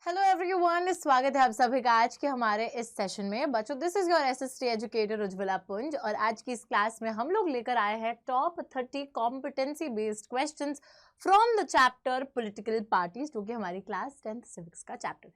Hello everyone, स्वागत है आप सभी का आज के हमारे इस सेशन में। बच्चों, this is your SST educator Ujjwala पुंज और आज की इस क्लास में हम लोग लेकर आए हैं top 30 competency based questions from the chapter political parties, जो कि हमारी क्लास 10th सिविक्स का चैप्टर है।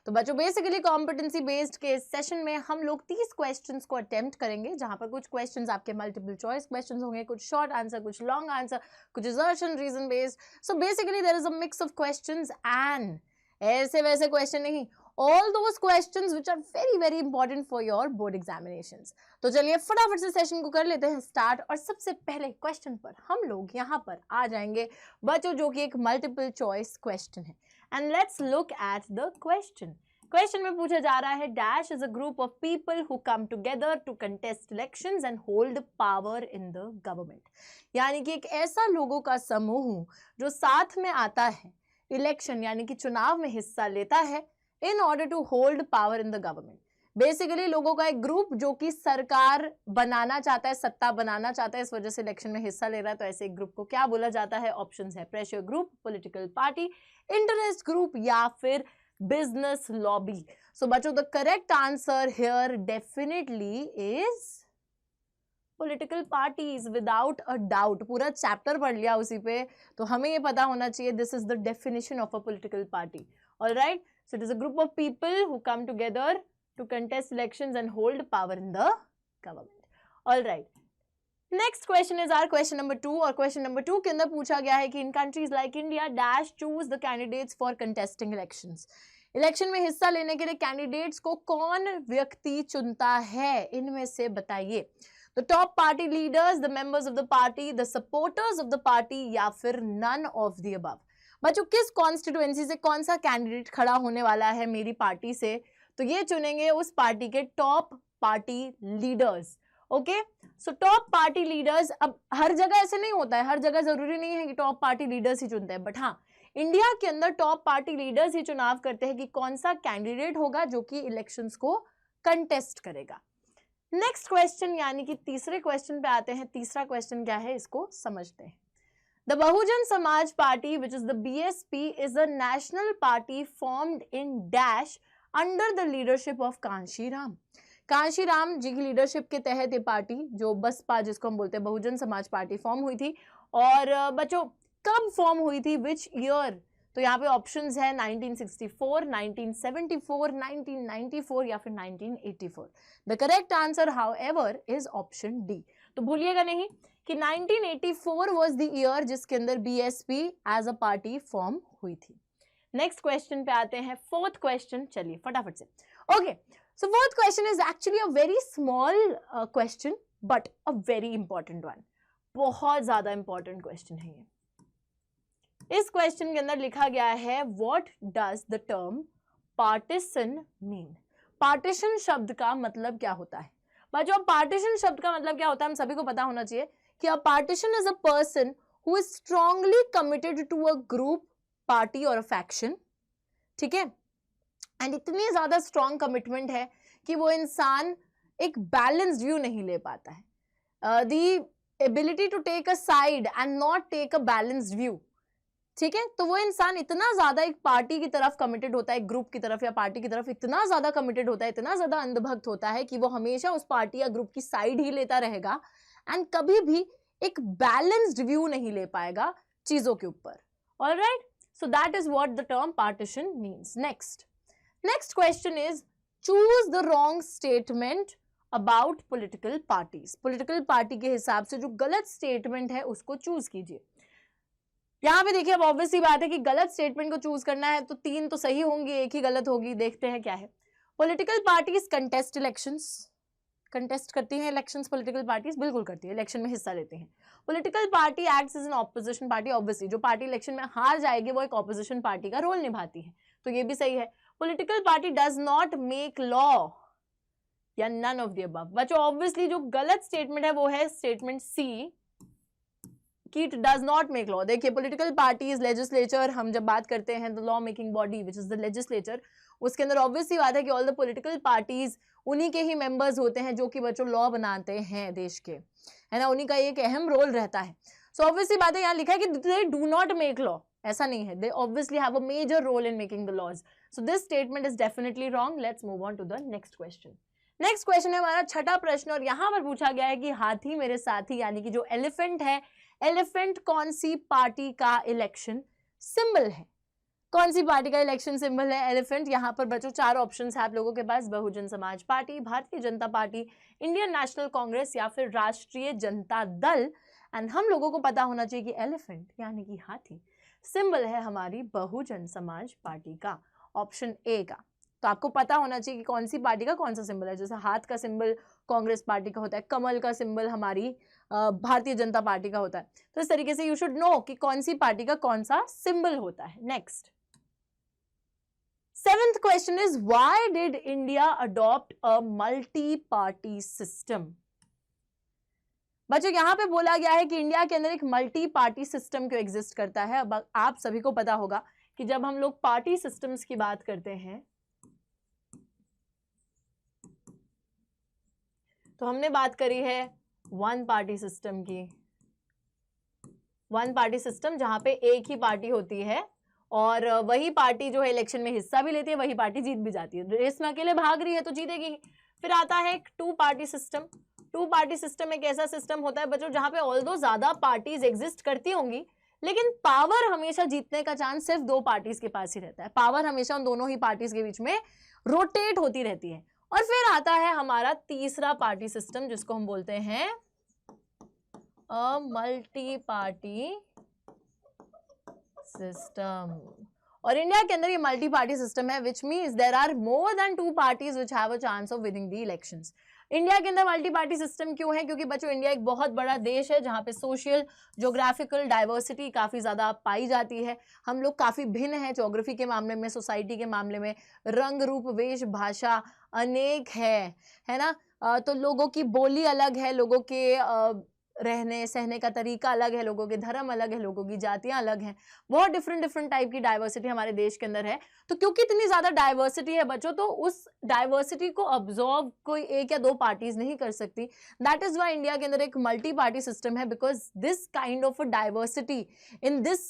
तो बच्चों, बेसिकली कॉम्पिटेंसी बेस्ड के इस सेशन में हम लोग 30 क्वेश्चंस को अटेम्प्ट करेंगे, जहां पर कुछ क्वेश्चंस आपके मल्टीपल चॉइस क्वेश्चंस होंगे, कुछ शॉर्ट आंसर, कुछ लॉन्ग आंसर, कुछ assertion reason based. So basically there is a mix of questions and ऐसे वैसे क्वेश्चन नहीं, all those questions which are very very important for your board examinations. तो चलिए फटाफट से सेशन को कर लेते हैं स्टार्ट। और सबसे पहले क्वेश्चन पर हम लोग यहाँ पर आ जाएंगे बच्चों, जो कि एक मल्टीपल चॉइस क्वेश्चन है। And let's look at the question. Question में पूछा जा रहा है, dash is a group of people who come together to contest elections and hold power in the government. यानी कि एक ऐसा लोगों का समूह जो साथ में आता है, इलेक्शन यानी कि चुनाव में हिस्सा लेता है in order to hold power in the government. Basically लोगों का एक ग्रुप जो कि सरकार बनाना चाहता है, सत्ता बनाना चाहता है, इस वजह से इलेक्शन में हिस्सा ले रहा है। तो ऐसे एक ग्रुप को क्या बोला जाता है? ऑप्शंस है pressure group, political party, interest group या फिर बिजनेस लॉबी। सो बच्चों, the correct answer here definitely is political parties, without a doubt. पूरा चैप्टर पढ़ लिया उसी पे, तो हमें ये पता होना चाहिए this is the definition of a political party. Alright, so it is a group of people who come together to contest elections and hold power in the government. Alright, next question is our question number 2। और question number 2 के अंदर पूछा गया है कि in countries like India dash choose the candidates for contesting elections. Election में हिस्सा लेने के लिए कैंडिडेट्स को कौन व्यक्ति चुनता है, इनमें से बताइए। The top party leaders, the members of the party, the supporters of the party या फिर none of the above। बच्चों, किस कॉन्स्टिट्यूएंसी से कौन सा कैंडिडेट खड़ा होने वाला है मेरी पार्टी से, तो ये चुनेंगे उस पार्टी के top party leaders. Okay, so top party leaders. अब हर जगह ऐसे नहीं होता है, हर जगह जरूरी नहीं है कि टॉप पार्टी लीडर्स ही चुनते हैं, बट हाँ, इंडिया के अंदर टॉप पार्टी लीडर्स ही चुनाव करते हैं कि कौन सा कैंडिडेट होगा जो कि इलेक्शंस को कंटेस्ट करेगा। नेक्स्ट क्वेश्चन यानी कि तीसरे क्वेश्चन पे आते हैं। तीसरा क्वेश्चन क्या है, इसको समझते हैं। The Bahujan Samaj Party which is the BSP is a national party formed in dash under the leadership of Kanshiram. Kanshiram ji की लीडरशिप के तहत ये पार्टी, जो बसपा जिसको हम बोलते हैं बहुजन समाज पार्टी, फॉर्म हुई थी। और बच्चों, कब फॉर्म हुई थी, विच ईयर? तो यहाँ पे ऑप्शंस है 1964, 1974, 1994 या फिर 1984। The correct answer however is option D. तो भूलिएगा नहीं कि 1984 वाज द ईयर जिसके अंदर BSP as a party form हुई थी। नेक्स्ट क्वेश्चन पे आते हैं, फोर्थ क्वेश्चन। चलिए फटाफट से। Okay, so fourth question is actually a very small question but a very important one. बहुत ज्यादा इंपॉर्टेंट क्वेश्चन है ये। इस क्वेश्चन के अंदर लिखा गया है, what does the term partition mean. Partition शब्द का मतलब क्या होता है? बच्चों, पार्टीशन शब्द का मतलब क्या होता है हम सभी को पता होना चाहिए कि a partisan is a person who is strongly committed to a group, party और अ फैक्शन। ठीक है, एंड इतनी ज्यादा स्ट्रांग कमिटमेंट है कि वो इंसान एक बैलेंस्ड व्यू नहीं ले पाता है। The ability to take a side and not take a balanced view. ठीक है, तो वो इंसान इतना ज्यादा एक पार्टी की तरफ कमिटेड होता है, ग्रुप की तरफ या पार्टी की तरफ इतना ज्यादा कमिटेड होता है, इतना ज्यादा अंधभक्त होता है कि वो हमेशा उस पार्टी या ग्रुप की साइड ही लेता रहेगा एंड कभी भी एक बैलेंस्ड व्यू नहीं ले पाएगा चीजों के ऊपर। Alright, so that is what the term partition means. Next question is, choose the wrong statement about political parties. Political party के हिसाब से जो गलत स्टेटमेंट है उसको चूज कीजिए। यहाँ पे देखिए, अब ऑब्वियसली बात है कि गलत स्टेटमेंट को चूज करना है तो 3 तो सही होंगी, एक ही गलत होगी। देखते हैं क्या है। Political parties contest elections. Contest करती हैं इलेक्शंस पॉलिटिकल पार्टीज? बिल्कुल करती है, इलेक्शन में हिस्सा लेते हैं। Political party acts as an opposition party. Obviously जो पार्टी इलेक्शन में हार जाएगी वो एक ऑपोजिशन पार्टी का रोल निभाती है, तो ये भी सही है। Political party does not make law या नन ऑफ द अबव। बच्चों, ऑब्वियसली जो गलत स्टेटमेंट है वो है स्टेटमेंट सी कि it does not make law. देखिए, पॉलिटिकल पार्टीज, लेजिस्लेचर, हम जब बात करते हैं the law making body which is the legislature, उसके अंदर ऑब्वियसली बात है कि ऑल द पॉलिटिकल पार्टीज उन्हीं के ही मेंबर्स होते हैं जो कि बच्चों लॉ बनाते हैं देश के, है ना, उन्हीं का एक अहम रोल रहता है। सो ऑब्वियसली बात है, यहाँ लिखा है कि they do not make law, ऐसा नहीं है, they obviously have a major role in making the laws. So this statement is definitely wrong. Let's move on to the next question. Next question है हमारा छठा प्रश्न, और यहां पर पूछा गया है कि हाथी मेरे साथी यानी कि जो एलिफेंट है, एलिफेंट कौन सी पार्टी का इलेक्शन सिंबल है? कौन सी पार्टी का इलेक्शन सिंबल है एलिफेंट? यहाँ पर बच्चों चार ऑप्शंस है आप लोगों के पास, बहुजन समाज पार्टी, भारतीय Janata party, Indian National Congress या फिर राष्ट्रीय जनता दल। एंड हम लोगों को पता होना चाहिए कि एलिफेंट यानी कि हाथी सिंबल है हमारी बहुजन समाज पार्टी का, ऑप्शन ए का। तो आपको पता होना चाहिए कि कौन सी पार्टी का कौन सा सिंबल है। जैसे हाथ का सिंबल कांग्रेस पार्टी का होता है, कमल का सिंबल हमारी भारतीय जनता पार्टी का होता है। तो इस तरीके से यू शुड नो कि कौन सी पार्टी का कौन सा सिंबल होता है। Next, seventh question is, why did India adopt a multi-party system? बच्चों यहां पे बोला गया है कि इंडिया के अंदर एक मल्टी पार्टी सिस्टम क्यों एग्जिस्ट करता है। अब आप सभी को पता होगा कि जब हम लोग पार्टी सिस्टम्स की बात करते हैं तो हमने बात करी है वन पार्टी सिस्टम की। वन पार्टी सिस्टम जहां पे एक ही पार्टी होती है और वही पार्टी जो है इलेक्शन में हिस्सा भी लेती है, वही पार्टी जीत भी जाती है। रेस में अकेले भाग रही है तो जीतेगी। फिर आता है एक two party system. Two party system एक ऐसा सिस्टम होता है बच्चों जहां पे ऑल्दो ज्यादा पार्टीज एग्जिस्ट करती होंगी, लेकिन पावर हमेशा जीतने का चांस सिर्फ दो पार्टीज के पास ही रहता है। पावर हमेशा उन दोनों ही पार्टीज के बीच में रोटेट होती रहती है। और फिर आता है हमारा तीसरा पार्टी सिस्टम जिसको हम बोलते हैं मल्टी पार्टी सिस्टम। और इंडिया के अंदर ये मल्टी पार्टी सिस्टम है, which means there are more than two parties which have a chance of winning the elections. India के अंदर मल्टी पार्टी सिस्टम क्यों है? क्योंकि बच्चों इंडिया एक बहुत बड़ा देश है जहां पे सोशल ज्योग्राफिकल डाइवर्सिटी काफी ज्यादा पाई जाती है। हम लोग काफी भिन्न है ज्योग्राफी के मामले में, सोसाइटी के मामले में, रंग रूप वेश भाषा अनेक है ना। तो लोगों की बोली अलग है, लोगों के रहने सहने का तरीका अलग है, लोगों के धर्म अलग है, लोगों की जातियां अलग हैं। बहुत डिफरेंट टाइप की डाइवर्सिटी हमारे देश के अंदर है। तो क्योंकि इतनी ज्यादा डाइवर्सिटी है बच्चों, तो उस डाइवर्सिटी को ऑब्जॉर्व कोई एक या दो पार्टीज नहीं कर सकती। दैट इज वाई इंडिया के अंदर एक मल्टी पार्टी सिस्टम है, because this kind of a diversity in this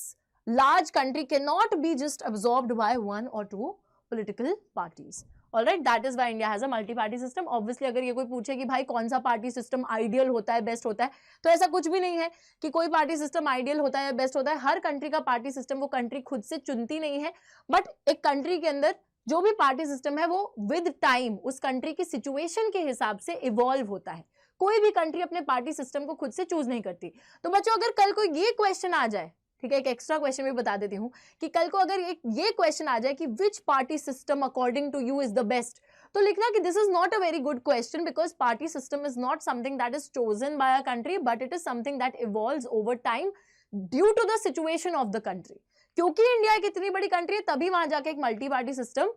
large country can not be just absorbed by one और two political parties. Alright, that is why India has a multi party system. Obviously अगर ये कोई पूछे कि भाई कौन सा party system ideal होता है, बेस्ट होता है, तो ऐसा कुछ भी नहीं है कि कोई पार्टी सिस्टम आइडियल होता है या बेस्ट होता है। हर कंट्री का पार्टी सिस्टम वो कंट्री खुद से चुनती नहीं है, बट एक कंट्री के अंदर जो भी पार्टी सिस्टम है वो विद टाइम उस कंट्री की सिचुएशन के हिसाब से इवॉल्व होता है। कोई भी कंट्री अपने पार्टी सिस्टम को खुद से चूज नहीं करती। तो बच्चों अगर कल को ये क्वेश्चन आ जाए, ठीक है, एक एक्स्ट्रा क्वेश्चन भी बता देती हूँ कि कल को अगर ये क्वेश्चन आ जाए कि which party system according to you is the best, तो लिखना कि this is not a very good question, because party system is not something that is chosen by a country, but it is something that evolves over time due to the situation of the country. क्योंकि India एक इतनी बड़ी country है तभी वहां जाके एक multi party system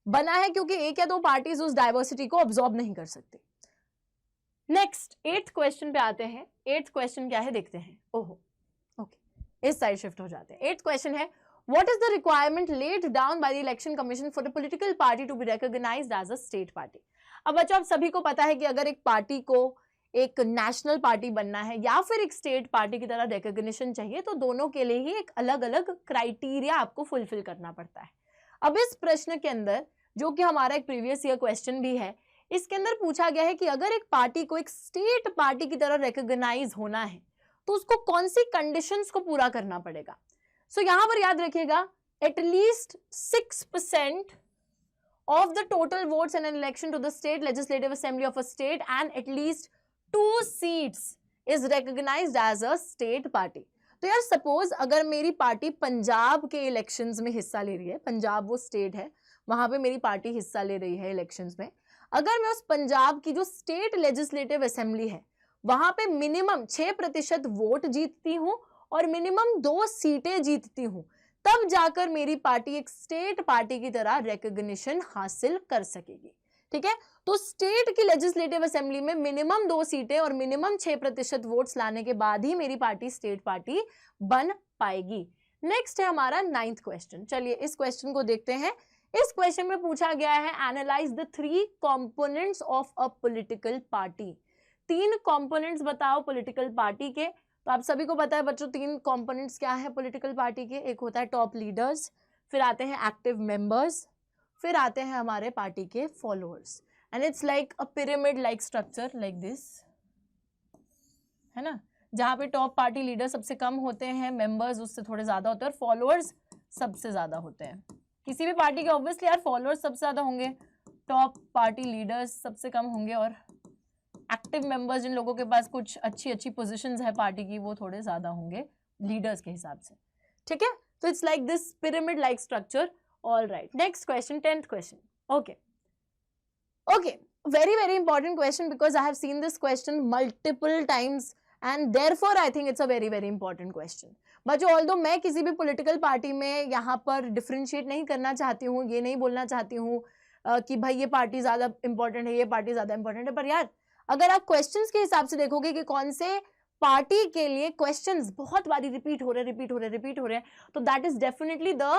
बना है, क्योंकि एक या दो पार्टीज उस डाइवर्सिटी को ऑब्जॉर्ब नहीं कर सकती। नेक्स्ट 8th क्वेश्चन पे आते हैं। 8th क्वेश्चन क्या है देखते हैं। ओहो, इस साइड शिफ्ट हो जाते हैं। 8th क्वेश्चन है, what is the requirement laid down by the election commission for a political party to be recognized as a state party? अब बच्चों आप सभी को पता है कि अगर एक पार्टी को एक नेशनल पार्टी बनना है या फिर एक स्टेट पार्टी की तरह रिकॉग्निशन चाहिए, तो दोनों के लिए ही एक अलग अलग क्राइटेरिया आपको फुलफिल करना पड़ता है। अब इस प्रश्न के अंदर, जो कि हमारा एक प्रीवियस ईयर क्वेश्चन भी है, इसके अंदर पूछा गया है कि अगर एक पार्टी को एक स्टेट पार्टी की तरह रिकॉग्नाइज होना है तो उसको कौन सी कंडीशंस को पूरा करना पड़ेगा। सो यहां पर याद रखिएगा, at least 6% of the total votes in an election to the state legislative assembly of a state and at least 2 seats is recognized as a state party। तो यार सपोज अगर मेरी पार्टी पंजाब के इलेक्शंस में हिस्सा ले रही है, पंजाब वो स्टेट है, वहां पे मेरी पार्टी हिस्सा ले रही है इलेक्शंस में, अगर मैं उस पंजाब की जो स्टेट लेजिस्लेटिव असेंबली है वहां पे मिनिमम 6% वोट जीतती हूं और मिनिमम 2 सीटें जीतती हूं, तब जाकर मेरी पार्टी एक स्टेट पार्टी की तरह रिकॉग्निशन हासिल कर सकेगी। ठीक है, तो स्टेट की लेजिस्लेटिव असेंबली में मिनिमम 2 सीटें और मिनिमम 6% वोट्स लाने के बाद ही मेरी पार्टी स्टेट पार्टी बन पाएगी। नेक्स्ट है हमारा 9th क्वेश्चन। चलिए इस क्वेश्चन को देखते हैं। इस क्वेश्चन में पूछा गया है, analyse the 3 components of a political party. 3 components बताओ पॉलिटिकल पार्टी के। तो आप सभी को पता है बच्चों 3 कंपोनेंट्स क्या है पॉलिटिकल पार्टी के, एक होता है टॉप लीडर्स, फिर आते हैं एक्टिव मेंबर्स, फिर आते हैं हमारे पार्टी के followers, and it's like a pyramid like structure like this, है ना, जहाँ पे टॉप पार्टी लीडर सबसे कम होते हैं, मेंबर्स उससे थोड़े ज्यादा होते हैं और फॉलोअर्स सबसे ज्यादा होते हैं। किसी भी पार्टी के ऑब्वियसली यार फॉलोअर्स सबसे ज्यादा होंगे, टॉप पार्टी लीडर्स सबसे कम होंगे और एक्टिव मेंबर्स जिन लोगों के पास कुछ अच्छी अच्छी पोजीशंस है पार्टी की वो थोड़े ज्यादा होंगे लीडर्स के हिसाब से, ठीक है। तो it's like this pyramid like structure. All right, next question, 10th question. Okay okay, very important question because I have seen this question multiple times and therefore I think it's a very important question. बच्चों although मैं किसी भी political party में यहाँ पर differentiate नहीं करना चाहती हूँ, ये नहीं बोलना चाहती हूँ कि भाई ये पार्टी ज्यादा important है, ये पार्टी ज्यादा important है, पर यार अगर आप questions के हिसाब से देखोगे कि कौन से पार्टी के लिए questions बहुत बारी रिपीट हो रहे हैं, तो that is definitely the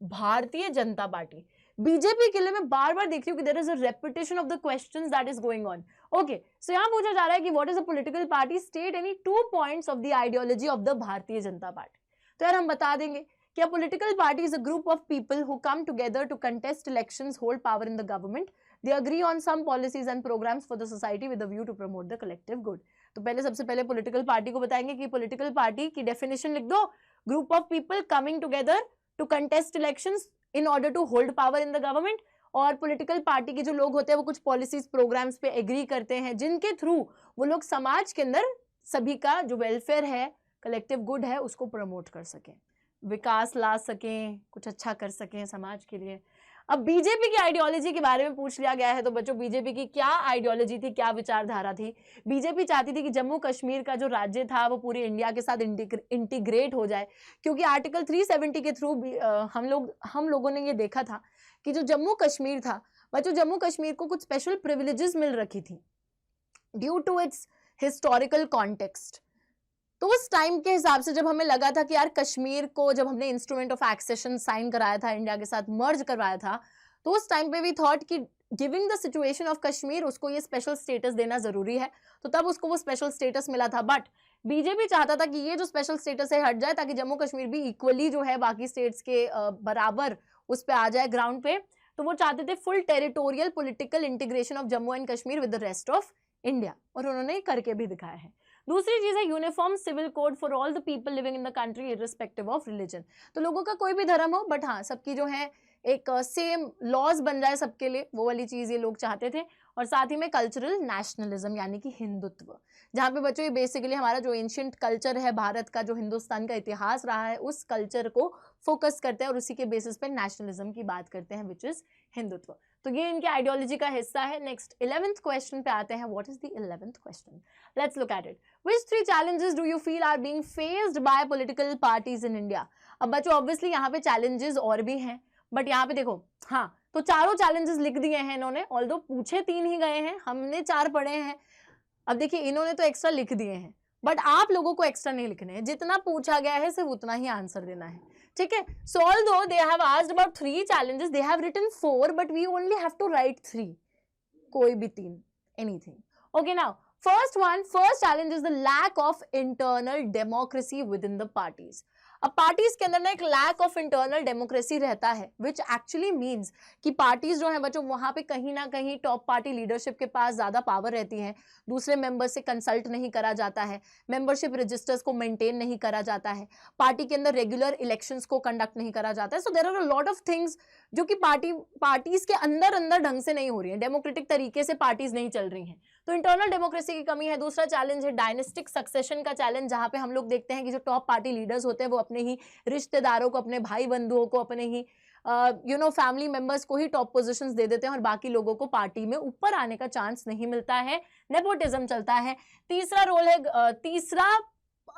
भारतीय जनता पार्टी। बीजेपी के लिए मैं बार बार देख रही हूँ कि there is a repetition of the questions that is going on. Okay, so यहाँ पूछा जा रहा है कि what is a political party, state any 2 points of the ideology of the Bharatiya Janata Party. तो यार हम बता देंगे कि a political party is a group of people who come together to contest elections, hold power in the government, they agree on some policies and programs for the society with a view to promote the collective good. तो पहले सबसे पहले political party को बताएंगे कि political party की definition लिख दो, group of people coming together to contest elections in order to hold power in the government, और पॉलिटिकल पार्टी के जो लोग होते हैं वो कुछ पॉलिसीज प्रोग्राम्स पे एग्री करते हैं जिनके थ्रू वो लोग समाज के अंदर सभी का जो वेलफेयर है, कलेक्टिव गुड है, उसको प्रमोट कर सकें, विकास ला सकें, कुछ अच्छा कर सकें समाज के लिए। अब बीजेपी की आइडियोलॉजी के बारे में पूछ लिया गया है, तो बच्चों बीजेपी की क्या आइडियोलॉजी थी, क्या विचारधारा थी? बीजेपी चाहती थी कि जम्मू कश्मीर का जो राज्य था वो पूरे इंडिया के साथ इंटीग्रेट हो जाए, क्योंकि आर्टिकल 370 के थ्रू हम लोगों ने ये देखा था कि जो जम्मू कश्मीर था बच्चों, जम्मू कश्मीर को कुछ स्पेशल प्रिविलेजेस मिल रखी थी due to its historical context. तो उस टाइम के हिसाब से जब हमें लगा था कि यार कश्मीर को, जब हमने इंस्ट्रूमेंट ऑफ एक्सेशन साइन कराया था, इंडिया के साथ मर्ज करवाया था, तो उस टाइम पे वी थॉट कि giving the situation of Kashmir उसको ये स्पेशल स्टेटस देना जरूरी है, तो तब उसको वो स्पेशल स्टेटस मिला था। बट बीजेपी चाहता था कि ये जो स्पेशल स्टेटस है हट जाए, ताकि जम्मू कश्मीर भी इक्वली जो है बाकी स्टेट्स के बराबर उस पर आ जाए ग्राउंड पे। तो वो चाहते थे full territorial political integration of Jammu and Kashmir with the rest of India, और उन्होंने करके भी दिखाया है। दूसरी चीज है uniform civil code for all the people living in the country irrespective of religion. तो लोगों का कोई भी धर्म हो, बट हाँ सबकी जो है एक सेम लॉज बन जाए सबके लिए, वो वाली चीज ये लोग चाहते थे। और साथ ही में कल्चरल नेशनलिज्म यानी कि हिंदुत्व, जहाँ पे बच्चों ये बेसिकली हमारा जो एंशिएंट कल्चर है भारत का, जो हिंदुस्तान का इतिहास रहा है, उस कल्चर को फोकस करते हैं और उसी के बेसिस पे नेशनलिज्म की बात करते हैं, विच इज हिंदुत्व। तो ये इनके आइडियोलॉजी का हिस्सा है। नेक्स्ट 11th क्वेश्चन पे आते हैं। What is the 11th question? Let's look at it. Which 3 challenges do you feel are being faced by political parties in India? अब बच्चों ऑब्वियसली यहाँ पे challenges और भी हैं, बट यहाँ पे देखो, हाँ तो चारों challenges लिख दिए हैं इन्होंने, ऑल्दो पूछे 3 ही गए हैं, हमने 4 पढ़े हैं। अब देखिए इन्होंने तो एक्स्ट्रा लिख दिए हैं, बट आप लोगों को एक्स्ट्रा नहीं लिखने हैं, जितना पूछा गया है सिर्फ उतना ही आंसर देना है, ठीक है। सो although they have asked about 3 challenges, they have written 4, but we only have to write 3, कोई भी 3, anything. Okay, now first challenge is the lack of internal democracy within the parties. अब पार्टीज के अंदर ना एक लैक ऑफ इंटरनल डेमोक्रेसी रहता है, which actually means कि पार्टीज जो है बच्चों वहां पे कहीं ना कहीं टॉप पार्टी लीडरशिप के पास ज्यादा पावर रहती है, दूसरे मेंबर से कंसल्ट नहीं करा जाता है, मेंबरशिप रजिस्टर्स को मेंटेन नहीं करा जाता है, पार्टी के अंदर रेगुलर इलेक्शंस को कंडक्ट नहीं करा जाता है। So there are a lot of things जो कि पार्टीज के अंदर ढंग से नहीं हो रही है, डेमोक्रेटिक तरीके से पार्टीज नहीं चल रही हैं, तो इंटरनल डेमोक्रेसी की कमी है। दूसरा चैलेंज है डायनेस्टिक सक्सेशन का चैलेंज, जहां पे हम लोग देखते हैं कि जो टॉप पार्टी लीडर्स होते हैं वो अपने ही रिश्तेदारों को, अपने भाई बंधुओं को, अपने ही फैमिली मेंबर्स को ही टॉप पोजीशंस दे देते हैं और बाकी लोगों को पार्टी में ऊपर आने का चांस नहीं मिलता है, नेपोटिज्म चलता है। तीसरा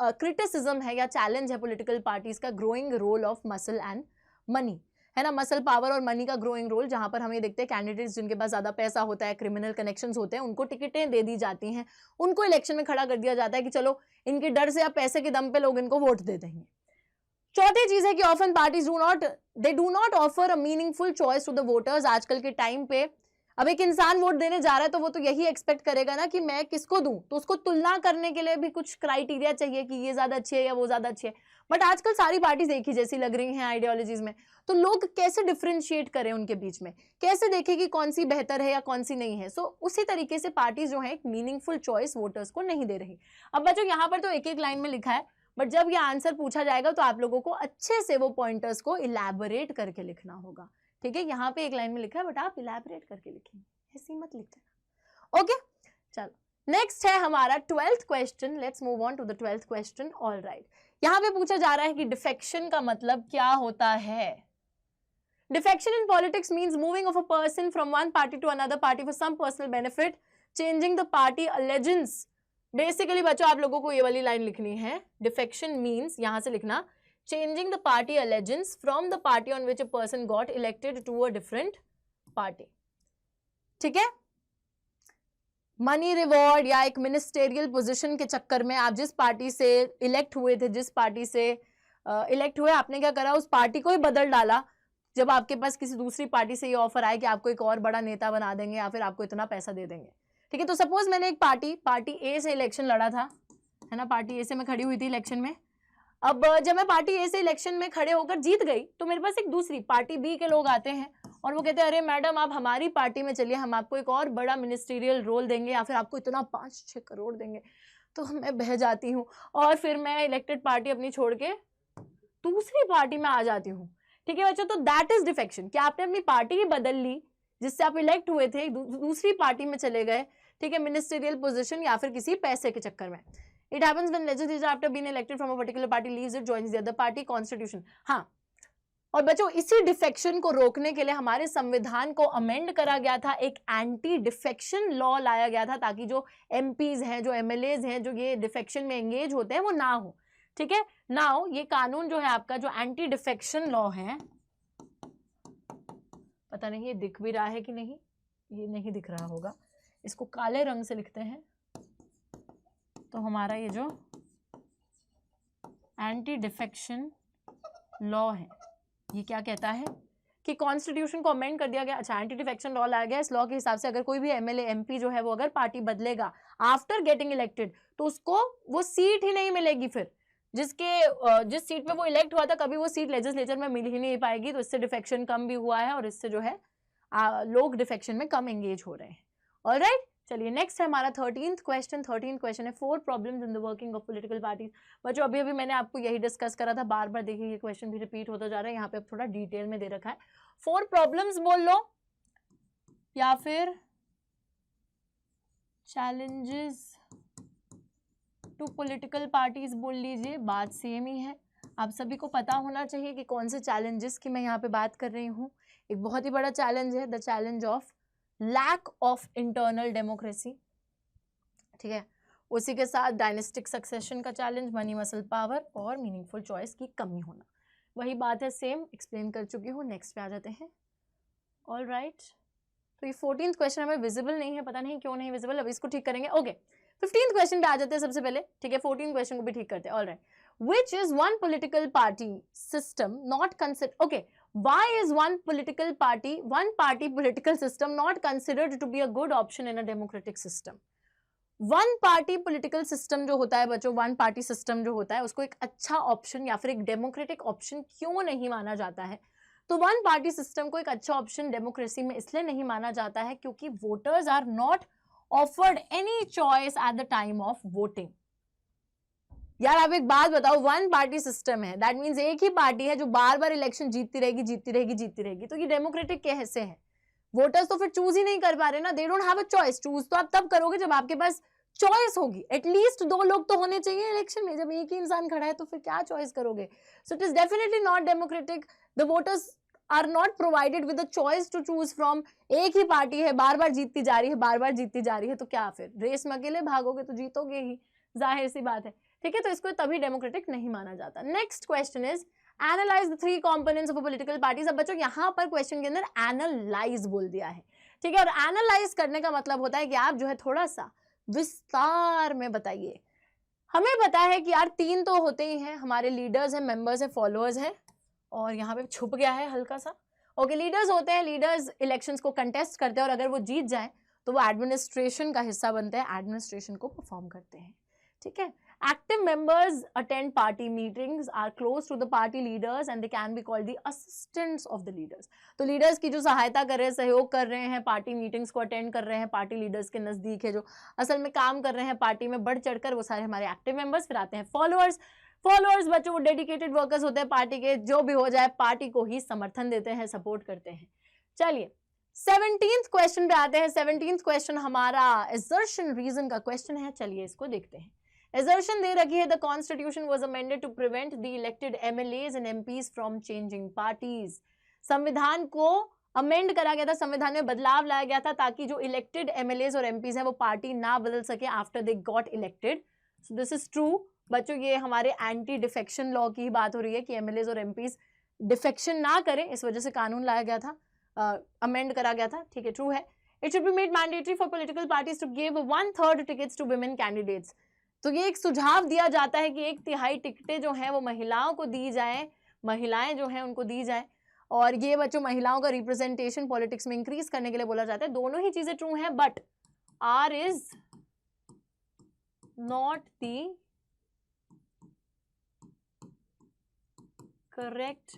क्रिटिसिज्म है या चैलेंज है पॉलिटिकल पार्टीज का, growing role of muscle and money, है ना, मसल पावर और मनी का ग्रोइंग रोल, जहां पर हम ये देखते हैं कैंडिडेट्स जिनके पास ज्यादा पैसा होता है, क्रिमिनल कनेक्शंस होते हैं, उनको टिकटें दे दी जाती हैं, उनको इलेक्शन में खड़ा कर दिया जाता है कि चलो इनके डर से या पैसे के दम पे लोग इनको वोट दे देंगे। चौथी चीज है कि often parties do not offer a meaningful choice to the voters. आजकल के टाइम पे अब एक इंसान वोट देने जा रहा है तो वो तो यही एक्सपेक्ट करेगा ना कि मैं किसको दूं, तो उसको तुलना करने के लिए भी कुछ क्राइटेरिया चाहिए कि ये ज्यादा अच्छी है या वो ज्यादा अच्छी है। बट आजकल सारी पार्टीज एक ही जैसी लग रही हैं आइडियोलॉजीज में, तो लोग कैसे डिफरेंशिएट करें उनके बीच में, कैसे देखें कि कौन सी बेहतर है या कौन सी नहीं है। सो उसी तरीके से पार्टीज जो है एक मीनिंगफुल चॉइस वोटर्स को नहीं दे रही। अब बच्चों यहाँ पर तो एक एक लाइन में लिखा है, बट जब ये आंसर पूछा जाएगा तो आप लोगों को अच्छे से वो पॉइंटर्स को इलैबोरेट करके लिखना होगा। ठीक है, यहाँ पे एक लाइन में लिखा है बट आप इलैबोरेट करके लिखेंगे, ऐसे मत लिख देना। ओके, चलो नेक्स्ट है हमारा 12th question. Let's move on to the 12th question. All right, यहाँ पे पूछा जा रहा है कि डिफेक्शन का मतलब क्या होता है। Defection in politics means moving of a person from one party to another party for some personal benefit, changing the party allegiance. Basically बच्चों आप लोगों को ये वाली लाइन लिखनी है, डिफेक्शन मींस यहां से लिखना changing the party allegiance from the party on which a person got elected to a different party। ठीक है, मनी रिवॉर्ड या एक मिनिस्टेरियल पोजीशन के चक्कर में आप जिस पार्टी से इलेक्ट हुए थे, जिस पार्टी से इलेक्ट हुए, आपने क्या करा, उस पार्टी को ही बदल डाला जब आपके पास किसी दूसरी पार्टी से ये ऑफर आए कि आपको एक और बड़ा नेता बना देंगे या फिर आपको इतना पैसा दे देंगे। ठीक है, तो सपोज मैंने एक पार्टी ए से इलेक्शन लड़ा था, है ना, पार्टी ए से मैं खड़ी हुई थी इलेक्शन में। अब जब मैं पार्टी ए से इलेक्शन में खड़े होकर जीत गई तो मेरे पास एक दूसरी पार्टी बी के लोग आते हैं और वो कहते हैं अरे मैडम आप हमारी पार्टी में चलिए, हम आपको एक और बड़ा मिनिस्ट्रियल रोल देंगे या फिर आपको इतना 5-6 करोड़ देंगे। तो मैं बह जाती हूँ और फिर मैं इलेक्टेड पार्टी अपनी छोड़ के दूसरी पार्टी में आ जाती हूँ। ठीक है बच्चों, तो दैट इज डिफेक्शन, कि आपने अपनी पार्टी ही बदल ली जिससे आप इलेक्ट हुए थे, दूसरी पार्टी में चले गए। ठीक है, मिनिस्ट्रियल पोजिशन या फिर किसी पैसे के चक्कर में। It happens when legislature after being elected from a particular party leaves it, joins the other party, constitution। हाँ, और बच्चों इसी डिफेक्शन को रोकने के लिए हमारे संविधान को अमेंड करा गया था, एक एंटी डिफेक्शन लॉ लाया गया था ताकि जो एमपीज हैं, जो एमएलएज हैं, जो ये डिफेक्शन में एंगेज होते हैं वो ना हो। ठीक है, नाउ ये कानून जो है आपका, जो एंटी डिफेक्शन लॉ है, पता नहीं ये दिख भी रहा है कि नहीं, ये नहीं दिख रहा होगा, इसको काले रंग से लिखते हैं। तो हमारा ये जो एंटी डिफेक्शन लॉ है ये क्या कहता है कि कॉन्स्टिट्यूशन को अमेंड कर दिया गया। अच्छा, एंटी डिफेक्शन लॉ लाया गया, इस लॉ के हिसाब से अगर कोई भी एमएलए एमपी जो है वो अगर पार्टी बदलेगा आफ्टर गेटिंग इलेक्टेड तो उसको वो सीट ही नहीं मिलेगी, फिर जिस सीट पे वो इलेक्ट हुआ था कभी वो सीट लेजिस्लेचर में मिल ही नहीं पाएगी। तो इससे डिफेक्शन कम भी हुआ है और इससे जो है लोग डिफेक्शन में कम एंगेज हो रहे हैं। ऑलराइट, चलिए नेक्स्ट है हमारा 13th क्वेश्चन। 13th क्वेश्चन है 4 problems in the working of political parties. बच्चों अभी मैंने आपको यही डिस्कस करा था, बार बार देखिए ये क्वेश्चन भी रिपीट होता जा रहा है, यहाँ पे अब थोड़ा डिटेल में दे रखा है। 4 प्रॉब्लम्स बोल लो या फिर चैलेंजेस टू पॉलिटिकल पार्टीज बोल लीजिए, बात सेम ही है। आप सभी को पता होना चाहिए कि कौन से चैलेंजेस की मैं यहाँ पे बात कर रही हूँ। एक बहुत ही बड़ा चैलेंज है, the challenge of lack of internal democracy. ठीक है, उसी के साथ डायनेस्टिक सक्सेशन का चैलेंज, मनी मसल पावर और मीनिंगफुल चॉइस की कमी होना। वही बात है, सेम एक्सप्लेन कर चुकी हूँ। नेक्स्ट पे आ जाते हैं। ऑल राइट, तो ये 14th क्वेश्चन हमें विजिबल नहीं है, पता नहीं क्यों नहीं विजिबल, अब इसको ठीक करेंगे। ओके, 15th क्वेश्चन पे आ जाते हैं सबसे पहले। ठीक है, 14th क्वेश्चन को भी ठीक करते हैं। All right, which is one political party system not consider, okay, why is one party political system not considered to be a good option in a democratic system? One party political system जो होता है बच्चों, one party system जो होता है उसको एक अच्छा ऑप्शन या फिर एक डेमोक्रेटिक ऑप्शन क्यों नहीं माना जाता है? तो वन पार्टी सिस्टम को एक अच्छा ऑप्शन डेमोक्रेसी में इसलिए नहीं माना जाता है क्योंकि voters are not offered any choice at the time of voting. यार आप एक बात बताओ, वन पार्टी सिस्टम है, दैट मींस एक ही पार्टी है जो बार बार इलेक्शन जीतती रहेगी, तो ये डेमोक्रेटिक कैसे है? वोटर्स तो फिर चूज ही नहीं कर पा रहे ना, they don't have a choice. Choose तो आप तब करोगे जब आपके पास चॉइस होगी। एटलीस्ट 2 लोग तो होने चाहिए इलेक्शन में, जब एक ही इंसान खड़ा है तो फिर क्या चॉइस करोगे? So it is definitely not democratic. The voters are not provided with a choice to choose from. एक ही पार्टी है, बार बार जीतती जा रही है, तो क्या फिर रेस में अकेले भागोगे तो जीतोगे ही, जाहिर सी बात है। ठीक है, तो इसको तभी डेमोक्रेटिक नहीं माना जाता। Next question is analyse the 3 components of political parties. अब बच्चों यहाँ पर क्वेश्चन के अंदर एनालाइज बोल दिया है। ठीक है, और एनालाइज करने का मतलब होता है कि आप जो है थोड़ा सा विस्तार में बताइए। हमें पता है कि यार 3 तो होते ही हैं, हमारे लीडर्स हैं, मेंबर्स हैं, फॉलोअर्स हैं, और यहाँ पे छुप गया है हल्का सा, ओके, लीडर्स होते हैं, लीडर्स इलेक्शंस को कंटेस्ट करते हैं और अगर वो जीत जाए तो वो एडमिनिस्ट्रेशन का हिस्सा बनते हैं, एडमिनिस्ट्रेशन को परफॉर्म करते हैं, ठीक है। Active members attend party meetings, are close to the party leaders and they can be called the assistants of the leaders. तो लीडर्स की जो सहायता कर रहे हैं, सहयोग कर रहे हैं, पार्टी मीटिंग्स को अटेंड कर रहे हैं, पार्टी लीडर्स के नजदीक है, जो असल में काम कर रहे हैं पार्टी में बढ़ चढ़कर, वो सारे हमारे एक्टिव मेंबर्स। फिर आते हैं फॉलोअर्स। फॉलोअर्स बच्चों वो डेडिकेटेड वर्कर्स होते हैं पार्टी के, जो भी हो जाए पार्टी को ही समर्थन देते हैं, सपोर्ट करते हैं। चलिए 17th क्वेश्चन पे आते हैं। 17th क्वेश्चन हमारा assertion रीजन का क्वेश्चन है, चलिए इसको देखते हैं। assertion दे रखी है, the constitution was amended to prevent the elected MLAs and MPs from changing parties. संविधान को अमेंड करा गया था, संविधान में बदलाव लाया गया था ताकि जो इलेक्टेड MLAs और MPs हैं वो पार्टी ना बदल सके after they got elected. So this is true बच्चों, ये हमारे एंटी डिफेक्शन लॉ की बात हो रही है कि MLAs और MPs डिफेक्शन ना करें, इस वजह से कानून लाया गया था, अमेंड करा गया था, ठीक है, ट्रू है। It should be made mandatory for political parties to give 1/3 tickets to women candidates. तो ये एक सुझाव दिया जाता है कि 1/3 टिकटें जो हैं वो महिलाओं को दी जाए, महिलाएं जो हैं उनको दी जाए, और ये बच्चों महिलाओं का रिप्रेजेंटेशन पॉलिटिक्स में इंक्रीज करने के लिए बोला जाता है। दोनों ही चीजें ट्रू हैं, but R is not the correct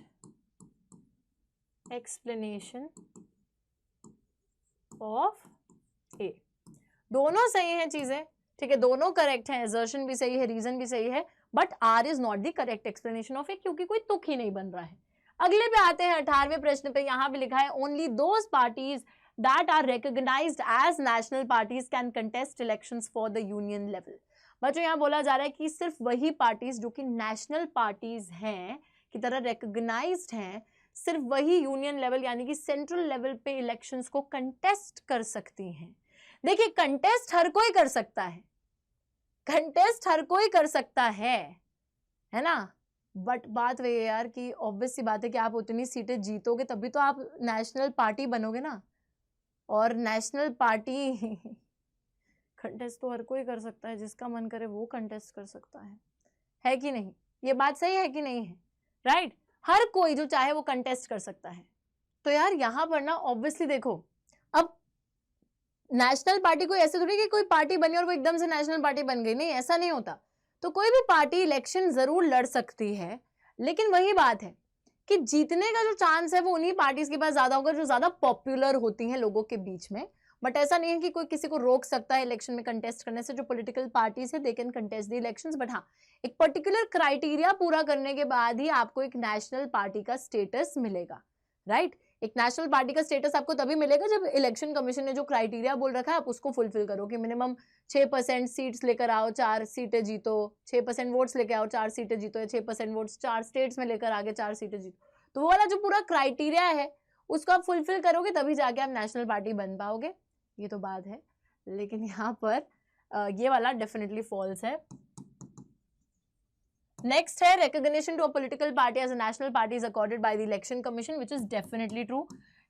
explanation of A. दोनों सही हैं चीजें, ठीक है, दोनों करेक्ट हैं, assertion भी सही है, रीजन भी सही है, but R is not the correct explanation of A, क्योंकि कोई तुक ही नहीं बन रहा है। अगले पे आते हैं 18वें प्रश्न पे। यहां पे लिखा है only those parties that are recognised as national parties can contest elections for the union level. बच्चों यहाँ बोला जा रहा है कि सिर्फ वही पार्टीज जो कि नेशनल पार्टीज हैं की तरह रिकॉग्नाइज्ड हैं, सिर्फ वही यूनियन लेवल यानी कि सेंट्रल लेवल पे इलेक्शंस को कंटेस्ट कर सकती हैं। देखिए कंटेस्ट हर कोई कर सकता है, कंटेस्ट हर कोई कर सकता है ना, बट बात वही है यार कि ऑब्वियस सी बात है कि आप उतनी सीटें जीतोगे तभी तो आप नेशनल पार्टी बनोगे ना, और नेशनल पार्टी कंटेस्ट तो हर कोई कर सकता है, जिसका मन करे वो कंटेस्ट कर सकता है कि नहीं? ये बात सही है कि नहीं है? राइट, हर कोई जो चाहे वो कंटेस्ट कर सकता है। तो यार यहां पर ना ऑब्वियसली देखो, अब नेशनल पार्टी कोई ऐसे थोड़ी कि कोई पार्टी बनी और वो एकदम से नेशनल पार्टी बन गई, नहीं, ऐसा नहीं होता। तो कोई भी पार्टी इलेक्शन जरूर लड़ सकती है, लेकिन वही बात है कि जीतने का जो चांस है वो उन्हीं पार्टीज के पास ज्यादा होगा जो ज्यादा पॉपुलर होती हैं लोगों के बीच में। बट ऐसा नहीं है कि कोई किसी को रोक सकता है इलेक्शन में कंटेस्ट करने से। जो पॉलिटिकल पार्टीज है they can contest the elections, but हाँ एक पर्टिकुलर क्राइटेरिया पूरा करने के बाद ही आपको एक नेशनल पार्टी का स्टेटस मिलेगा, राइट। एक नेशनल पार्टी का स्टेटस आपको तभी मिलेगा जब इलेक्शन कमीशन ने जो क्राइटेरिया बोल रखा है आप उसको फुलफिल करो कि मिनिमम 6% सीट्स लेकर आओ, 4 सीटें जीतो, 6% वोट्स लेकर आओ, 4 सीटें जीतो, या 6% वोट्स 4 स्टेट्स में लेकर आगे 4 सीटें जीतो। तो वो वाला जो पूरा क्राइटेरिया है उसको आप फुलफिल करोगे तभी जाके आप नेशनल पार्टी बन पाओगे, ये तो बात है। लेकिन यहाँ पर ये वाला डेफिनेटली फॉल्स है। नेक्स्ट है recognition to a political party as a national party is accorded by the election commission, which is definitely true।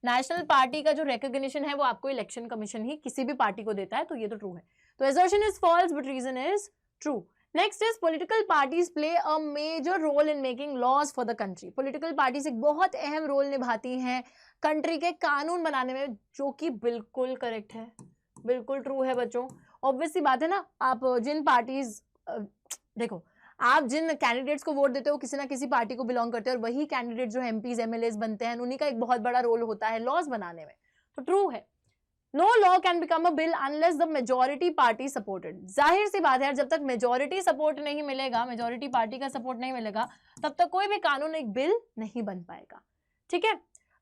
National party का जो recognition है वो आपको इलेक्शन कमीशन ही किसी भी पार्टी को देता है, तो ये तो ट्रू है। तो assertion is false but reason is true। Next is political parties play a major role in making laws for the country। political parties एक बहुत अहम रोल निभाती हैं कंट्री के कानून बनाने में, जो कि बिल्कुल करेक्ट है, बिल्कुल ट्रू है बच्चों। ऑब्वियस सी बात है ना, आप जिन पार्टीज देखो आप जिन कैंडिडेट्स को वोट देते हो किसी ना किसी पार्टी को बिलोंग करते हैं, और वही कैंडिडेट जो MPs MLAs बनते हैं उन्हीं का एक बहुत बड़ा रोल होता है लॉज बनाने में, तो ट्रू है। No law can become a bill unless the majority party supported. जाहिर सी बात है जब तक मेजोरिटी सपोर्ट नहीं मिलेगा, मेजोरिटी पार्टी का सपोर्ट नहीं मिलेगा, तब तक कोई भी कानून एक बिल नहीं बन पाएगा, ठीक है।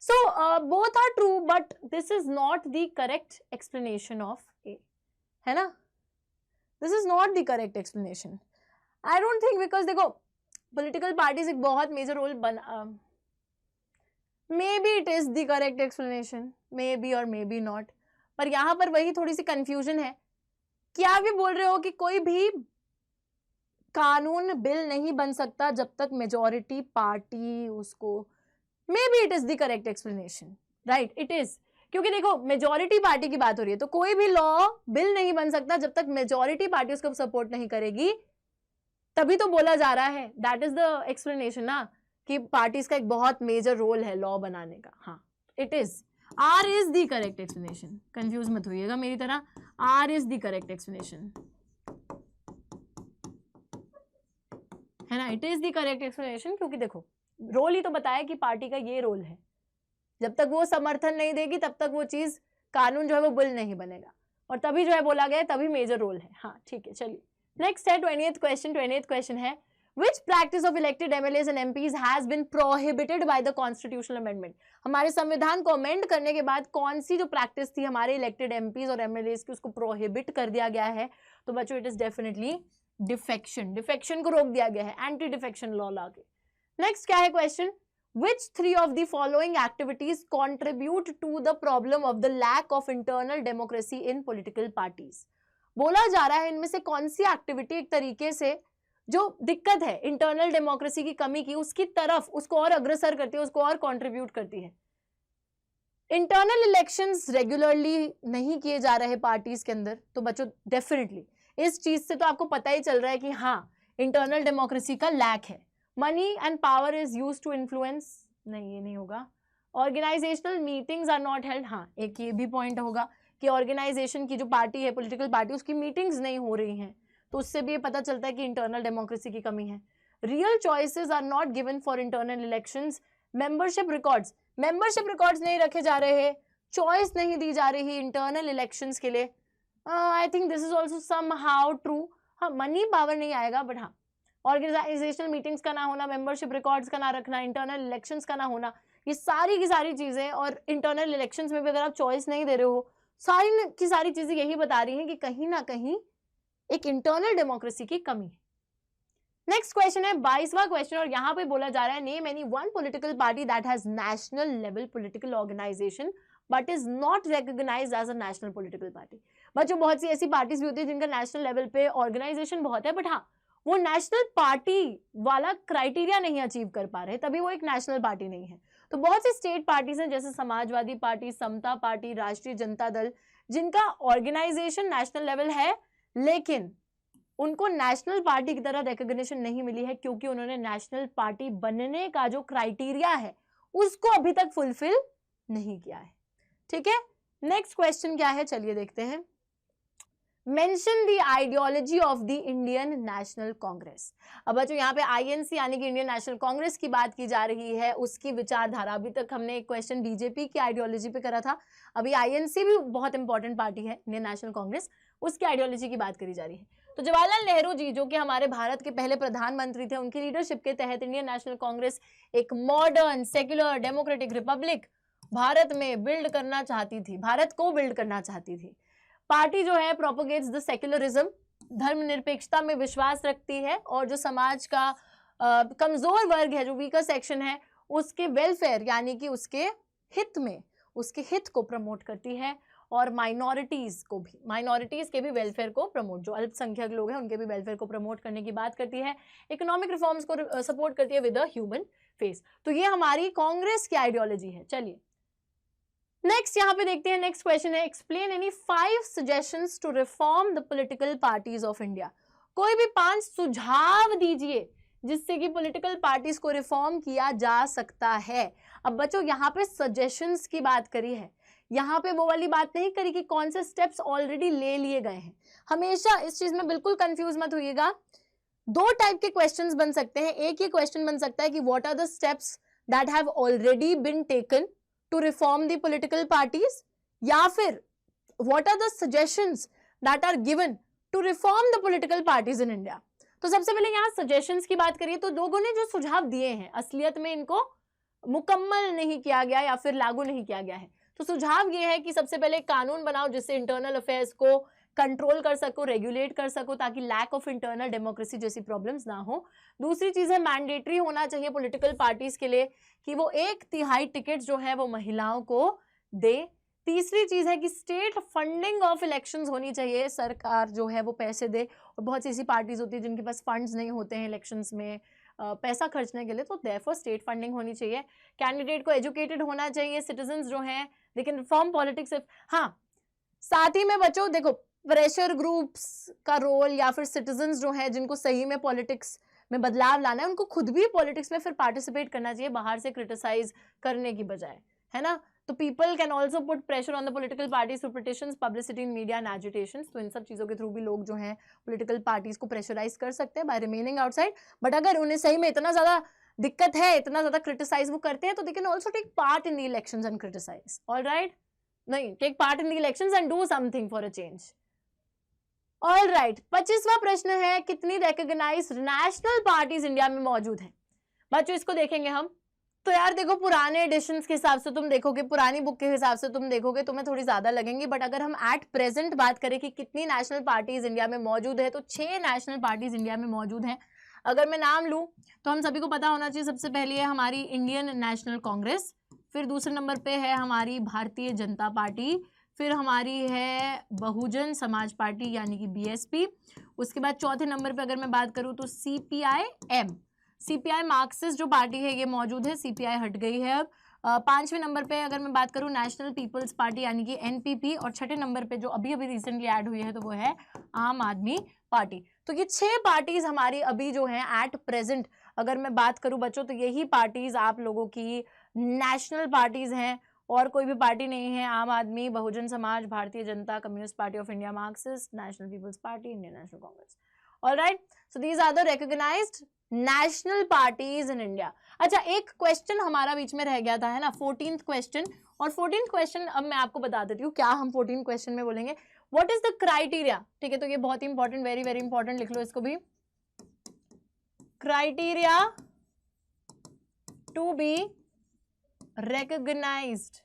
So both are true but this is not the correct explanation of A, है ना, this is not the correct explanation. I don't think, because देखो पॉलिटिकल पार्टीज एक बहुत major role maybe it is the correct explanation, maybe और may be not, पर यहाँ पर वही थोड़ी सी कंफ्यूजन है कि आप ये बोल रहे हो कि कोई भी कानून बिल नहीं बन सकता जब तक मेजॉरिटी पार्टी उसको, may be it is the correct explanation, right, it is, क्योंकि देखो मेजॉरिटी पार्टी की बात हो रही है, तो कोई भी लॉ बिल नहीं बन सकता जब तक मेजॉरिटी पार्टी उसको सपोर्ट नहीं करेगी, तभी तो बोला जा रहा है, दैट इज द एक्सप्लेनेशन ना, कि पार्टीज का एक बहुत मेजर रोल है लॉ बनाने का। हाँ it is, R is the correct explanation, confuse मत होइएगा मेरी तरह, R is the correct explanation, है ना, it is the correct explanation. क्योंकि देखो रोल ही तो बताया कि पार्टी का ये रोल है, जब तक वो समर्थन नहीं देगी तब तक वो चीज कानून जो है वो बिल नहीं बनेगा, और तभी जो है बोला गया तभी मेजर रोल है। हाँ ठीक है, चलिए नेक्स्ट है 20th क्वेश्चन है Which practice of elected MLAs and MPs has been prohibited by the constitutional amendment? हमारे संविधान को अमेंड करने के बाद कौन सी जो प्रैक्टिस थी हमारे इलेक्टेड एमपीज और एमएलएस की उसको प्रोहिबिट कर दिया गया है? तो बच्चों it is definitely defection, defection को रोक दिया गया है, एंटी डिफेक्शन लॉ ला के। नेक्स्ट क्या है question, Which three of the following activities contribute to the problem of the lack of internal democracy in political parties? बोला जा रहा है इनमें से कौन सी एक्टिविटी एक तरीके से जो दिक्कत है इंटरनल डेमोक्रेसी की कमी की उसकी तरफ उसको और अग्रसर करती है, उसको और कंट्रीब्यूट करती है। इंटरनल इलेक्शंस रेगुलरली नहीं किए जा रहे पार्टीज के अंदर, तो बच्चों डेफिनेटली इस चीज से तो आपको पता ही चल रहा है कि हाँ इंटरनल डेमोक्रेसी का लैक है। Money and power is used to influence, नहीं ये नहीं होगा। Organisational meetings are not held, हाँ एक ये भी पॉइंट होगा कि ऑर्गेनाइजेशन की जो पार्टी है पॉलिटिकल पार्टी उसकी मीटिंग्स नहीं हो रही हैं, तो उससे भी ये पता चलता है कि इंटरनल डेमोक्रेसी की कमी है। Real choices are not given for internal elections. Membership records नहीं रखे जा रहे, चॉइस नहीं दी जा रही इंटरनल इलेक्शंस के लिए। I think this is also somehow true. हाँ मनी पावर नहीं आएगा, बट हाँ ऑर्गेनाइजेशनल मीटिंग्स का ना होना, मेंबरशिप रिकॉर्ड्स का ना रखना, इंटरनल इलेक्शंस का ना होना, ये सारी की सारी चीजें, और इंटरनल इलेक्शंस में भी अगर आप चॉइस नहीं दे रहे हो, सारी की सारी चीजें यही बता रही हैं कि कहीं ना कहीं एक इंटरनल डेमोक्रेसी की कमी है। नेक्स्ट क्वेश्चन है 22वां क्वेश्चन, और यहाँ पे बोला जा रहा है name any one political party that has national level political organisation but is not recognised as a national political party. बच्चों बहुत सी ऐसी पार्टीज भी होती है जिनका नेशनल लेवल पे ऑर्गेनाइजेशन बहुत है, बट हाँ वो नेशनल पार्टी वाला क्राइटेरिया नहीं अचीव कर पा रहे, तभी वो एक नेशनल पार्टी नहीं है। तो बहुत सी स्टेट पार्टीज हैं जैसे समाजवादी पार्टी, समता पार्टी, राष्ट्रीय जनता दल, जिनका ऑर्गेनाइजेशन नेशनल लेवल है लेकिन उनको नेशनल पार्टी की तरह रिकॉग्निशन नहीं मिली है, क्योंकि उन्होंने नेशनल पार्टी बनने का जो क्राइटेरिया है उसको अभी तक फुलफिल नहीं किया है। ठीक है, नेक्स्ट क्वेश्चन क्या है चलिए देखते हैं। Mention the ideology of the Indian National Congress. अब बच्चों यहाँ पे आईएनसी यानी कि इंडियन नेशनल कांग्रेस की बात की जा रही है, उसकी विचारधारा। अभी तक हमने एक क्वेश्चन बीजेपी की आइडियोलॉजी पे करा था, अभी आईएनसी भी बहुत इंपॉर्टेंट पार्टी है इंडियन नेशनल कांग्रेस, उसकी आइडियोलॉजी की बात करी जा रही है। तो जवाहरलाल नेहरू जी जो कि हमारे भारत के पहले प्रधानमंत्री थे, उनकी लीडरशिप के तहत इंडियन नेशनल कांग्रेस एक modern secular democratic Republic Bharat में बिल्ड करना चाहती थी, भारत को बिल्ड करना चाहती थी। पार्टी जो है प्रोपोगेट्स द सेक्युलरिज्म, धर्मनिरपेक्षता में विश्वास रखती है, और जो समाज का कमजोर वर्ग है, जो वीकर सेक्शन है, उसके वेलफेयर यानी कि उसके हित में, उसके हित को प्रमोट करती है, और माइनॉरिटीज को भी, माइनॉरिटीज के भी वेलफेयर को प्रमोट, जो अल्पसंख्यक लोग हैं उनके भी वेलफेयर को प्रमोट करने की बात करती है। इकोनॉमिक रिफॉर्म्स को सपोर्ट करती है विद अ ह्यूमन फेस। तो ये हमारी कांग्रेस की आइडियोलॉजी है। चलिए नेक्स्ट यहाँ पे देखते हैं, नेक्स्ट क्वेश्चन है explain any 5 suggestions to reform the political parties of India. कोई भी 5 सुझाव दीजिए जिससे कि पॉलिटिकल पार्टीज को रिफॉर्म किया जा सकता है। अब बच्चों यहाँ पे सजेशंस की बात करी है, यहाँ पे वो वाली बात नहीं करी कि कौन से स्टेप्स ऑलरेडी ले लिए गए हैं। हमेशा इस चीज में बिल्कुल कंफ्यूज मत होइएगा। 2 टाइप के क्वेश्चंस बन सकते हैं। एक ये क्वेश्चन बन सकता है कि what are the steps that have already been taken to reform the political parties, या फिर what are the suggestions that are given to reform the political parties in India. तो सबसे पहले यहाँ सजेशंस की बात करिए तो लोगों ने जो सुझाव दिए हैं असलियत में इनको मुकम्मल नहीं किया गया या फिर लागू नहीं किया गया है। तो सुझाव ये है कि सबसे पहले कानून बनाओ जिससे इंटरनल अफेयर्स को कंट्रोल कर सको, रेगुलेट कर सको, ताकि लैक ऑफ इंटरनल डेमोक्रेसी जैसी प्रॉब्लम्स ना हो। दूसरी चीज है मैंडेटरी होना चाहिए पॉलिटिकल पार्टीज के लिए कि वो 1/3 टिकट जो है वो महिलाओं को दे। तीसरी चीज है कि स्टेट फंडिंग ऑफ इलेक्शंस होनी चाहिए, सरकार जो है वो पैसे दे, और बहुत सी ऐसी पार्टीज होती है जिनके पास फंड्स नहीं होते हैं इलेक्शंस में पैसा खर्चने के लिए, तो देयरफॉर स्टेट फंडिंग होनी चाहिए। कैंडिडेट को एजुकेटेड होना चाहिए, सिटीजन्स जो हैं दे कैन रिफॉर्म पॉलिटिक्स। हाँ साथ ही में बच्चों देखो प्रेशर ग्रुप्स का रोल, या फिर सिटीजन्स जो है जिनको सही में पॉलिटिक्स में बदलाव लाना है, उनको खुद भी पॉलिटिक्स में फिर पार्टिसिपेट करना चाहिए बाहर से क्रिटिसाइज करने की बजाय, है ना। तो people can also put pressure on the political parties through petitions, publicity in media and agitations. तो इन सब चीजों के थ्रू भी लोग जो हैं पोलिटिकल पार्टीज को प्रेशराइज कर सकते हैं बाय रिमेनिंग आउटसाइड। बट अगर उन्हें सही में इतना ज्यादा दिक्कत है, इतना ज्यादा क्रिटिसाइज वो करते हैं, तो they can also take part in the elections and criticise. Alright, नहीं, take part in the elections and do something for a change. Alright, 25वां प्रश्न है, कितनी रिकॉग्नाइज्ड नेशनल पार्टीज इंडिया में मौजूद है? बच्चों इसको देखेंगे हम। तो यार देखो, पुराने एडिशंस के हिसाब से तुम देखोगे, पुरानी बुक के हिसाब से तुम देखोगे, तुम्हें थोड़ी ज्यादा लगेंगी। बट अगर हम एट प्रेजेंट बात करें कि कितनी नेशनल पार्टीज इंडिया में मौजूद है, तो 6 नेशनल पार्टीज इंडिया में मौजूद हैं। अगर मैं नाम लूं तो हम सभी को पता होना चाहिए, सबसे पहले है हमारी इंडियन नेशनल कांग्रेस, फिर दूसरे नंबर पे है हमारी भारतीय जनता पार्टी, फिर हमारी है बहुजन समाज पार्टी यानी कि बीएसपी। उसके बाद चौथे नंबर पे अगर मैं बात करूं तो सीपीआई मार्क्सिस्ट जो पार्टी है ये मौजूद है, सीपीआई हट गई है अब। 5वें नंबर पे अगर मैं बात करूं नेशनल पीपल्स पार्टी यानी कि एनपीपी, और 6ठे नंबर पे जो अभी अभी रिसेंटली ऐड हुई है तो वो है आम आदमी पार्टी। तो ये 6 पार्टीज हमारी अभी जो है एट प्रेजेंट अगर मैं बात करूं बच्चों, तो यही पार्टीज आप लोगों की नेशनल पार्टीज हैं, और कोई भी पार्टी नहीं है। आम आदमी, बहुजन Samaj, Bharatiya Janata, Communist Party of India, Marxist, National People's Party, Indian National Congress. Alright, so these are the recognised national parties in India. अच्छा, एक क्वेश्चन हमारा बीच में रह गया था, है ना, 14th क्वेश्चन। और 14th क्वेश्चन अब मैं आपको बता देती हूँ क्या हम 14th क्वेश्चन में बोलेंगे। What is the criteria? ठीक है, तो ये बहुत ही इंपॉर्टेंट, वेरी वेरी इंपॉर्टेंट, लिख लो इसको भी। Criteria to be recognized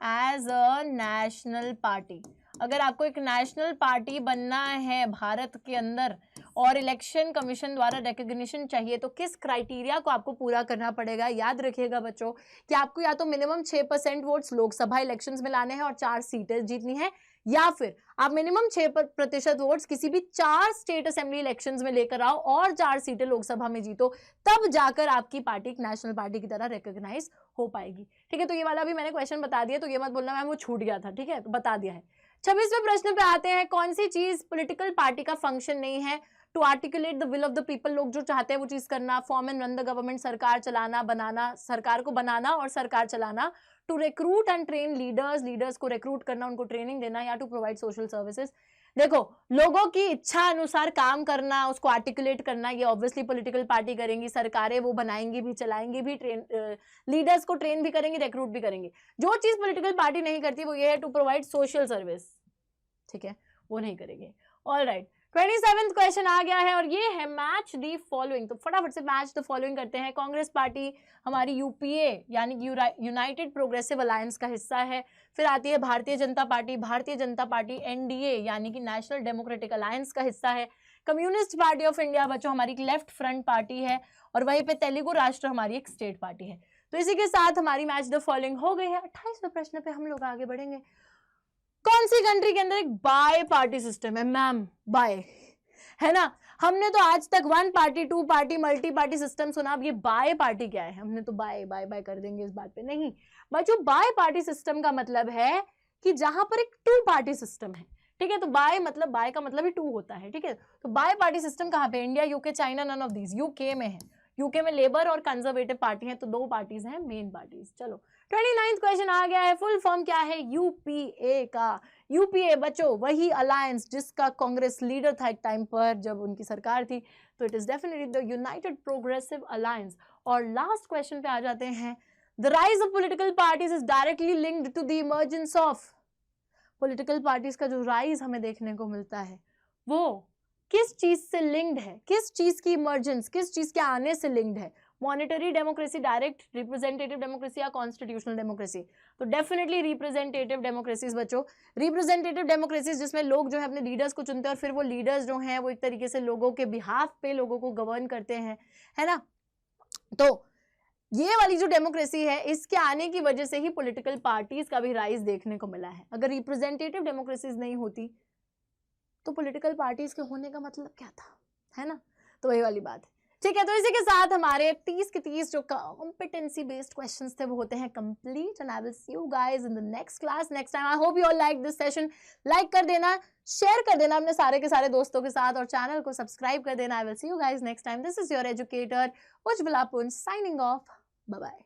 as a national party। अगर आपको एक नेशनल पार्टी बनना है भारत के अंदर और इलेक्शन कमीशन द्वारा रिकॉग्निशन चाहिए, तो किस क्राइटेरिया को आपको पूरा करना पड़ेगा? याद रखिएगा बच्चों कि आपको या तो मिनिमम 6% वोट्स लोकसभा इलेक्शंस में लाने हैं और 4 सीटें जीतनी है, या फिर आप मिनिमम 6% वोट्स किसी भी 4 स्टेट असेंबली इलेक्शंस में लेकर आओ और 4 सीटें लोकसभा में जीतो, तब जाकर आपकी पार्टी एक नेशनल पार्टी की तरह रिकॉग्नाइज हो पाएगी। ठीक है, तो ये वाला भी मैंने क्वेश्चन बता दिया, तो ये मत बोलना मैम वो छूट गया था। ठीक है, तो बता दिया है। 26वें प्रश्न पे आते हैं, कौन सी चीज पॉलिटिकल पार्टी का फंक्शन नहीं है? To articulate the will of the people, लोग जो चाहते हैं वो चीज करना, form and run the government, सरकार चलाना, बनाना, सरकार को बनाना और सरकार चलाना, to recruit and train leaders, leaders को रिक्रूट करना, उनको ट्रेनिंग देना, या टू प्रोवाइड सोशल सर्विसेज। देखो, लोगों की इच्छा अनुसार काम करना, उसको आर्टिकुलेट करना, ये ऑब्वियसली पॉलिटिकल पार्टी करेंगी, सरकारें वो बनाएंगी भी, चलाएंगी भी, लीडर्स को ट्रेन भी करेंगी, रिक्रूट भी करेंगी। जो चीज पॉलिटिकल पार्टी नहीं करती वो ये है टू प्रोवाइड सोशल सर्विस। ठीक है, वो नहीं करेंगे। ऑलराइट, 27th क्वेश्चन आ गया है और ये है मैच द फॉलोइंग। तो फटाफट से मैच द फॉलोइंग करते हैं। कांग्रेस पार्टी हमारी यूपीए यानी कि यूनाइटेड प्रोग्रेसिव अलायंस का हिस्सा है। फिर आती है भारतीय जनता पार्टी, भारतीय जनता पार्टी एनडीए यानी कि नेशनल डेमोक्रेटिक अलायंस का हिस्सा है। कम्युनिस्ट पार्टी ऑफ इंडिया बच्चों हमारी लेफ्ट फ्रंट पार्टी है, और वहीं पे तेलुगु राष्ट्र हमारी एक स्टेट पार्टी है। तो इसी के साथ हमारी मैच द फॉलोइंग हो गई है। 28वें प्रश्न पे हम लोग आगे बढ़ेंगे। कौन सी कंट्री के अंदर एक बाय पार्टी सिस्टम है? मैम बाय, है ना। हमने तो आज तक 1 party 2 party multi party system सुना, अब ये बाय पार्टी क्या है? हमने तो बाय बाय बाय कर देंगे इस बात पे। नहीं बच्चों, बाय पार्टी सिस्टम का मतलब है कि जहां पर एक 2 पार्टी सिस्टम है। ठीक है, तो बाय मतलब, बाय का मतलब ही 2 होता है। ठीक है, तो बाय पार्टी सिस्टम कहां पे? India, UK, China, none of these. UK में है, यूके में लेबर और कंजर्वेटिव पार्टी है, तो 2 पार्टीज हैं मेन पार्टीज। चलो 29th क्वेश्चन आ गया है। फुल फॉर्म क्या है यूपीए का? यूपीए बच्चों वही अलायंस जिसका कांग्रेस लीडर था एक टाइम पर जब उनकी सरकार थी, तो it is definitely the United Progressive Alliance. और लास्ट क्वेश्चन पे आ जाते हैं। The rise of political parties is directly linked to the emergence of. Political parties का जो राइज हमें देखने को मिलता है वो किस चीज से लिंक्ड है? किस चीज की इमर्जेंस, किस चीज के आने से लिंक्ड है? Monetary democracy, direct representative democracy या कॉन्स्टिट्यूशनल डेमोक्रेसी? तो डेफिनेटली रिप्रेजेंटेटिव डेमोक्रेसीज बच्चों। रिप्रेजेंटेटिव डेमोक्रेसीज जिसमें लोग जो है अपने लीडर्स को चुनते हैं और फिर वो लीडर्स जो हैं वो एक तरीके से लोगों के बिहाफ पे लोगों को गवर्न करते हैं, है ना। तो ये वाली जो डेमोक्रेसी है इसके आने की वजह से ही पॉलिटिकल पार्टीज का भी राइज देखने को मिला है। अगर रिप्रेजेंटेटिव डेमोक्रेसीज नहीं होती तो पॉलिटिकल पार्टीज के होने का मतलब क्या था, है ना। तो वही वाली बात है। ठीक है, तो इसी के साथ हमारे 30 के 30 जो कॉम्पिटेंसी बेस्ड क्वेश्चंस थे वो होते हैं complete, and I will see you guys in the next class next time. I hope you all like this session. Like कर देना, शेयर कर देना अपने सारे के सारे दोस्तों के साथ, और चैनल को सब्सक्राइब कर देना। I will see you guys next time. This is your educator Ujjwala पुंज साइनिंग ऑफ। Bye bye.